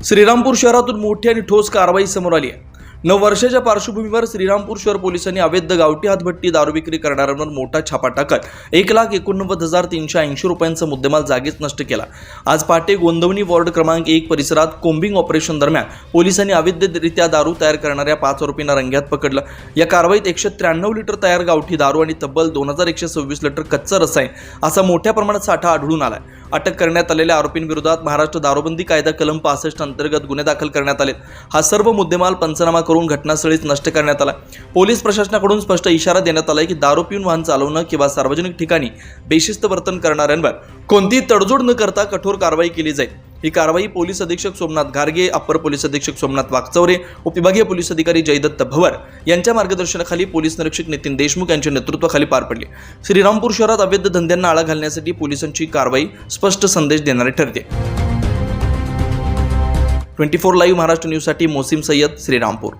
श्रीरामपूर शहरातून मोठी आणि ठोस कारवाई समोर आली आहे। 9 वर्षाच्या पार्श्वभूमीवर श्रीरामपूर शहर पोलिसांनी अवैध गावठी हातभट्टी दारू विक्री करणाऱ्यांवर मोठा छापा टाकत 1,89,380 रुपयांचा मुद्देमाल जागीच नष्ट केला। आज पहाटे गोंदवणी वॉर्ड क्रमांक 1 परिसरात कोम्बिंग ऑपरेशन दरम्यान पोलिसांनी अवैधरित्या दारू तयार करणाऱ्या 5 आरोपींना रंगेहात पकडलं। या कारवाईत 193 लिटर तयार गावठी दारू आणि तब्बल 2126 लिटर कच्चा रसायन असा मोठ्या प्रमाणात साठा आढळून आलाय। अटक करण्यात आलेल्या आरोपींविरोधात महाराष्ट्र दारूबंदी कायदा कलम 65 अंतर्गत गुन्हे दाखल करण्यात आले। हा सर्व मुद्देमाल पंचनामा करून घटनास्थळीच नष्ट करण्यात आला। पोलीस प्रशासनाकडून स्पष्ट इशारा देण्यात आलाय की दारू पिऊन वाहन चालवणं किंवा सार्वजनिक ठिकाणी बेशिस्त वर्तन करणाऱ्यांवर कोणतीही तडजोड न करता कठोर कारवाई केली जाईल। ही कारवाई पोलीस अधीक्षक सोमनाथ गारगे, अप्पर पोलीस अधीक्षक सोमनाथ वाकचौरे, उपविभागीय पोलीस अधिकारी जयदत्त भवर यांच्या मार्गदर्शनाखाली पोलीस निरीक्षक नितीन देशमुख यांच्या नेतृत्वाखाली पार पडली। श्रीरामपूर शहरात अवैध धंद्यांना आळा घालण्यासाठी पोलिसांची कारवाई स्पष्ट संदेश देणारी ठरते। 24 लाईव्ह महाराष्ट्र न्यूजसाठी मोसीम सय्यद, श्रीरामपूर।